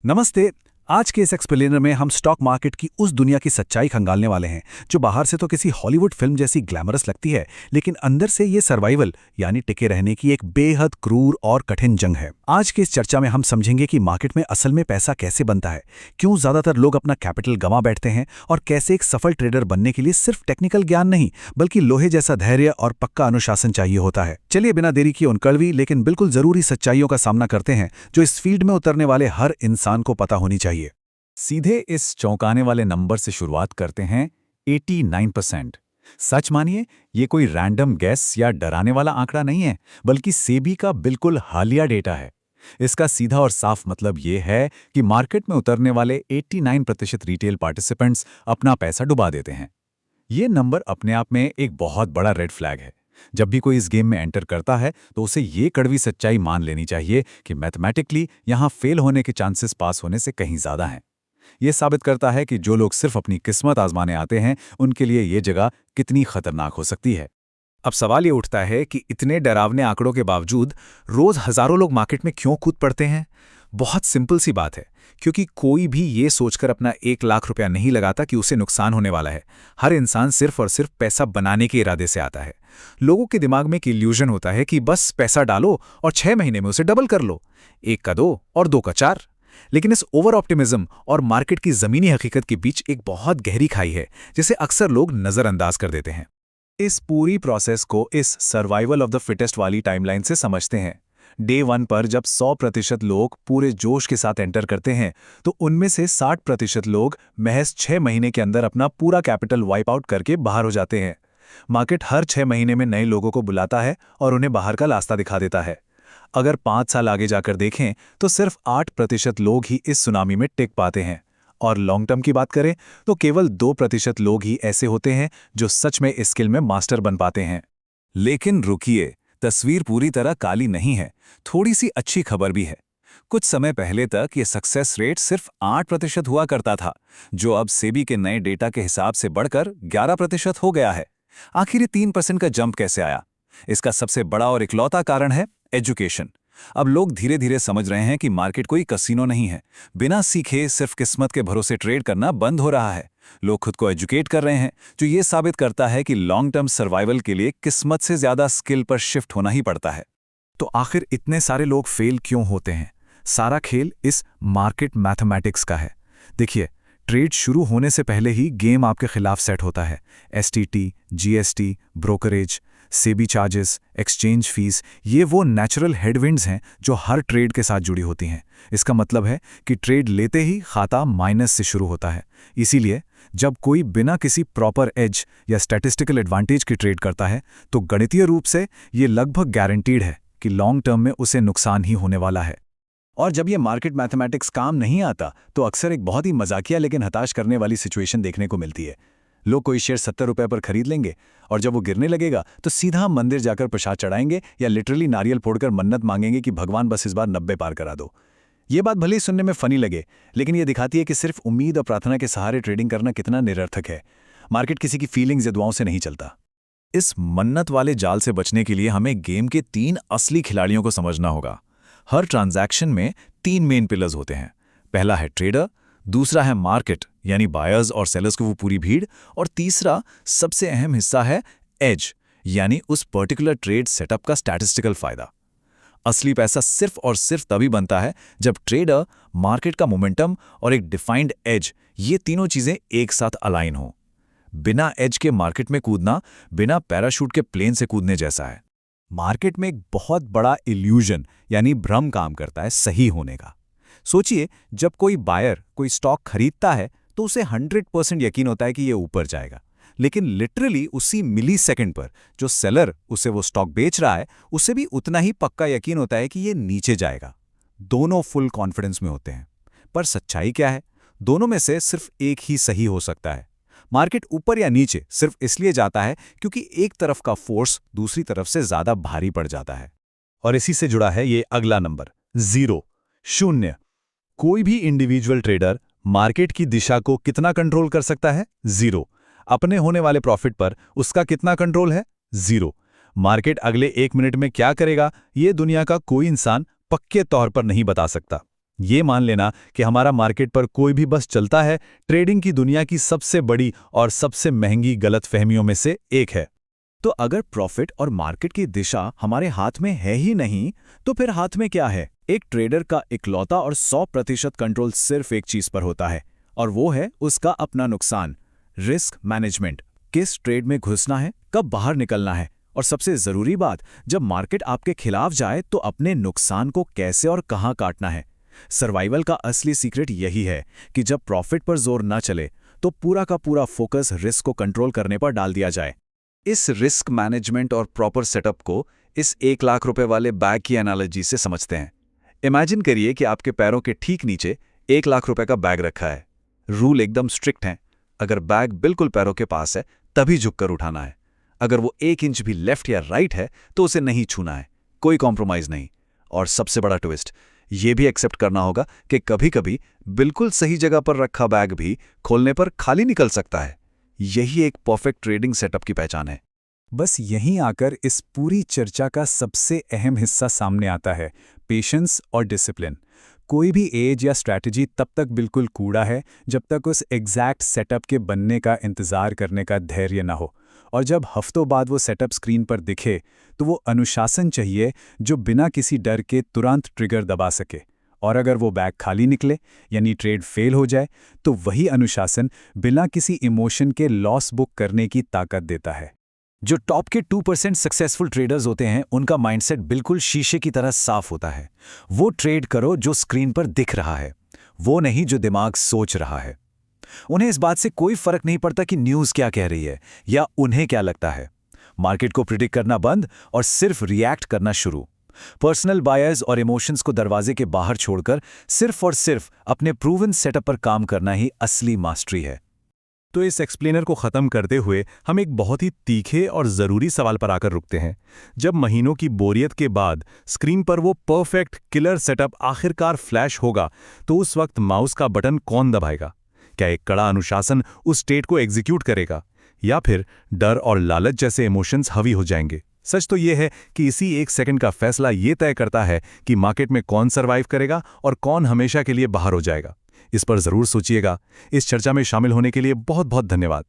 नमस्ते। आज के इस एक्सप्लेनर में हम स्टॉक मार्केट की उस दुनिया की सच्चाई खंगालने वाले हैं जो बाहर से तो किसी हॉलीवुड फिल्म जैसी ग्लैमरस लगती है, लेकिन अंदर से ये सर्वाइवल यानी टिके रहने की एक बेहद क्रूर और कठिन जंग है। आज की इस चर्चा में हम समझेंगे कि मार्केट में असल में पैसा कैसे बनता है, क्यों ज्यादातर लोग अपना कैपिटल गंवा बैठते हैं और कैसे एक सफल ट्रेडर बनने के लिए सिर्फ टेक्निकल ज्ञान नहीं बल्कि लोहे जैसा धैर्य और पक्का अनुशासन चाहिए होता है। चलिए बिना देरी किए उन कड़वी लेकिन बिल्कुल जरूरी सच्चाइयों का सामना करते हैं जो इस फील्ड में उतरने वाले हर इंसान को पता होनी चाहिए। सीधे इस चौंकाने वाले नंबर से शुरुआत करते हैं 89%। सच मानिए, ये कोई रैंडम गैस या डराने वाला आंकड़ा नहीं है, बल्कि सेबी का बिल्कुल हालिया डेटा है। इसका सीधा और साफ मतलब ये है कि मार्केट में उतरने वाले 89% रिटेल पार्टिसिपेंट्स अपना पैसा डुबा देते हैं। ये नंबर अपने आप में एक बहुत बड़ा रेड फ्लैग है। जब भी कोई इस गेम में एंटर करता है तो उसे ये कड़वी सच्चाई मान लेनी चाहिए कि मैथमेटिकली यहाँ फेल होने के चांसेस पास होने से कहीं ज़्यादा हैं। ये साबित करता है कि जो लोग सिर्फ अपनी किस्मत आजमाने आते हैं उनके लिए ये जगह कितनी खतरनाक हो सकती है। अब सवाल ये उठता है कि इतने डरावने आंकड़ों के बावजूद रोज हजारों लोग मार्केट में क्यों कूद पड़ते हैं। बहुत सिंपल सी बात है, क्योंकि कोई भी ये सोचकर अपना 1 लाख रुपया नहीं लगाता कि उसे नुकसान होने वाला है। हर इंसान सिर्फ और सिर्फ पैसा बनाने के इरादे से आता है। लोगों के दिमाग में एक इल्यूजन होता है कि बस पैसा डालो और 6 महीने में उसे डबल कर लो, 1 का 2 और 2 का 4। लेकिन इस ओवर ऑप्टिमिज्म और मार्केट की जमीनी हकीकत के बीच एक बहुत गहरी खाई है जिसे अक्सर लोग नजरअंदाज कर देते हैं। इस पूरी प्रोसेस को इस सर्वाइवल ऑफ द फिटेस्ट वाली टाइमलाइन से समझते हैं। डे 1 पर जब 100% लोग पूरे जोश के साथ एंटर करते हैं तो उनमें से 60% लोग महज 6 महीने के अंदर अपना पूरा कैपिटल वाइप आउट करके बाहर हो जाते हैं। मार्केट हर 6 महीने में नए लोगों को बुलाता है और उन्हें बाहर का रास्ता दिखा देता है। अगर 5 साल आगे जाकर देखें तो सिर्फ 8% लोग ही इस सुनामी में टिक पाते हैं, और लॉन्ग टर्म की बात करें तो केवल 2% लोग ही ऐसे होते हैं जो सच में इस स्किल में मास्टर बन पाते हैं। लेकिन रुकिए, तस्वीर पूरी तरह काली नहीं है। थोड़ी सी अच्छी खबर भी है। कुछ समय पहले तक ये सक्सेस रेट सिर्फ 8% हुआ करता था, जो अब सेबी के नए डेटा के हिसाब से बढ़कर 11% हो गया है। आखिर ये 3% का जंप कैसे आया? इसका सबसे बड़ा और इकलौता कारण है एजुकेशन। अब लोग धीरे धीरे समझ रहे हैं कि मार्केट कोई कसिनो नहीं है। बिना सीखे सिर्फ किस्मत के भरोसे ट्रेड करना बंद हो रहा है। लोग खुद को एजुकेट कर रहे हैं, जो ये साबित करता है कि लॉन्ग टर्म सर्वाइवल के लिए किस्मत से ज्यादा स्किल पर शिफ्ट होना ही पड़ता है। तो आखिर इतने सारे लोग फेल क्यों होते हैं? सारा खेल इस मार्केट मैथमेटिक्स का है। देखिए, ट्रेड शुरू होने से पहले ही गेम आपके खिलाफ सेट होता है। STT, GST, brokerage, SEBI charges, exchange fees, ये वो नेचुरल हेडविंड्स हैं जो हर ट्रेड के साथ जुड़ी होती हैं। इसका मतलब है कि ट्रेड लेते ही खाता माइनस से शुरू होता है। इसीलिए जब कोई बिना किसी प्रॉपर एज या स्टैटिस्टिकल एडवांटेज की ट्रेड करता है तो गणितीय रूप से ये लगभग गारंटीड है कि लॉन्ग टर्म में उसे नुकसान ही होने वाला है। और जब ये मार्केट मैथमेटिक्स काम नहीं आता तो अक्सर एक बहुत ही मजाकिया लेकिन हताश करने वाली सिचुएशन देखने को मिलती है। लोग कोई शेयर 70 रुपए पर खरीद लेंगे और जब वो गिरने लगेगा तो सीधा मंदिर जाकर प्रसाद चढ़ाएंगे या लिटरली नारियल फोड़कर मन्नत मांगेंगे कि भगवान बस इस बार 90 पार करा दो। ये बात भले ही सुनने में फनी लगे, लेकिन ये दिखाती है कि सिर्फ उम्मीद और प्रार्थना के सहारे ट्रेडिंग करना कितना निरर्थक है। मार्केट किसी की फीलिंग्स या दुआओं से नहीं चलता। इस मन्नत वाले जाल से बचने के लिए हमें गेम के 3 असली खिलाड़ियों को समझना होगा। हर ट्रांजैक्शन में 3 मेन पिलर्स होते हैं। पहला है ट्रेडर, दूसरा है मार्केट यानी बायर्स और सेलर्स की वो पूरी भीड़, और तीसरा सबसे अहम हिस्सा है एज यानी उस पर्टिकुलर ट्रेड सेटअप का स्टैटिस्टिकल फायदा। असली पैसा सिर्फ और सिर्फ तभी बनता है जब ट्रेडर, मार्केट का मोमेंटम और एक डिफाइंड एज, ये तीनों चीजें एक साथ अलाइन हो। बिना एज के मार्केट में कूदना बिना पैराशूट के प्लेन से कूदने जैसा है। मार्केट में एक बहुत बड़ा इल्यूजन यानी भ्रम काम करता है सही होने का। सोचिए, जब कोई बायर कोई स्टॉक खरीदता है तो उसे 100% यकीन होता है कि ये ऊपर जाएगा, लेकिन लिटरली उसी मिली सेकेंड पर जो सेलर उसे वो स्टॉक बेच रहा है उसे भी उतना ही पक्का यकीन होता है कि ये नीचे जाएगा। दोनों फुल कॉन्फिडेंस में होते हैं। पर सच्चाई क्या है? दोनों में से सिर्फ एक ही सही हो सकता है। मार्केट ऊपर या नीचे सिर्फ इसलिए जाता है क्योंकि एक तरफ का फोर्स दूसरी तरफ से ज्यादा भारी पड़ जाता है। और इसी से जुड़ा है ये अगला नंबर, 0, 0। कोई भी इंडिविजुअल ट्रेडर मार्केट की दिशा को कितना कंट्रोल कर सकता है? 0। अपने होने वाले प्रॉफिट पर उसका कितना कंट्रोल है? 0। मार्केट अगले 1 मिनट में क्या करेगा ये दुनिया का कोई इंसान पक्के तौर पर नहीं बता सकता। ये मान लेना कि हमारा मार्केट पर कोई भी बस चलता है, ट्रेडिंग की दुनिया की सबसे बड़ी और सबसे महंगी गलतफहमियों में से एक है। तो अगर प्रॉफिट और मार्केट की दिशा हमारे हाथ में है ही नहीं, तो फिर हाथ में क्या है? एक ट्रेडर का इकलौता और 100% कंट्रोल सिर्फ एक चीज पर होता है, और वो है उसका अपना नुकसान। Risk management. किस ट्रेड में घुसना है, कब बाहर निकलना है, और सबसे जरूरी बात, जब मार्केट आपके खिलाफ जाए तो अपने नुकसान को कैसे और कहां काटना है। सर्वाइवल का असली सीक्रेट यही है कि जब प्रॉफिट पर जोर न चले तो पूरा का पूरा फोकस रिस्क को कंट्रोल करने पर डाल दिया जाए। इस रिस्क मैनेजमेंट और प्रॉपर सेटअप को इस 1 लाख रुपए वाले बैग की एनालॉजी से समझते हैं। इमेजिन करिए कि आपके पैरों के ठीक नीचे 1 लाख रुपए का बैग रखा है। रूल एकदम स्ट्रिक्ट हैं। अगर बैग बिल्कुल पैरों के पास है तभी झुककर उठाना है। अगर वो 1 इंच भी लेफ्ट या राइट है तो उसे नहीं छूना है, कोई कॉम्प्रोमाइज नहीं। और सबसे बड़ा ट्विस्ट, ये भी एक्सेप्ट करना होगा कि कभी-कभी बिल्कुल सही जगह पर रखा बैग भी खोलने पर खाली निकल सकता है। यही एक परफेक्ट ट्रेडिंग सेटअप की पहचान है। बस यहीं आकर इस पूरी चर्चा का सबसे अहम हिस्सा सामने आता है, पेशेंस और डिसिप्लिन। कोई भी एज या स्ट्रैटेजी तब तक बिल्कुल कूड़ा है जब तक उस एग्जैक्ट सेटअप के बनने का इंतज़ार करने का धैर्य ना हो। और जब हफ्तों बाद वो सेटअप स्क्रीन पर दिखे तो वो अनुशासन चाहिए जो बिना किसी डर के तुरंत ट्रिगर दबा सके। और अगर वो बैग खाली निकले यानी ट्रेड फेल हो जाए तो वही अनुशासन बिना किसी इमोशन के लॉस बुक करने की ताकत देता है। जो टॉप के 2% सक्सेसफुल ट्रेडर्स होते हैं उनका माइंडसेट बिल्कुल शीशे की तरह साफ होता है। वो ट्रेड करो जो स्क्रीन पर दिख रहा है, वो नहीं जो दिमाग सोच रहा है। उन्हें इस बात से कोई फर्क नहीं पड़ता कि न्यूज़ क्या कह रही है या उन्हें क्या लगता है। मार्केट को प्रिडिक्ट करना बंद और सिर्फ रिएक्ट करना शुरू। पर्सनल बायर्स और इमोशंस को दरवाजे के बाहर छोड़कर सिर्फ और सिर्फ अपने प्रूवन सेटअप पर काम करना ही असली मास्टरी है। तो इस एक्सप्लेनर को ख़त्म करते हुए हम एक बहुत ही तीखे और ज़रूरी सवाल पर आकर रुकते हैं। जब महीनों की बोरियत के बाद स्क्रीन पर वो परफेक्ट किलर सेटअप आखिरकार फ्लैश होगा तो उस वक्त माउस का बटन कौन दबाएगा? क्या एक कड़ा अनुशासन उस स्टेट को एग्जीक्यूट करेगा, या फिर डर और लालच जैसे इमोशंस हावी हो जाएंगे? सच तो ये है कि इसी 1 सेकंड का फैसला ये तय करता है कि मार्केट में कौन सर्वाइव करेगा और कौन हमेशा के लिए बाहर हो जाएगा। इस पर ज़रूर सोचिएगा। इस चर्चा में शामिल होने के लिए बहुत बहुत धन्यवाद।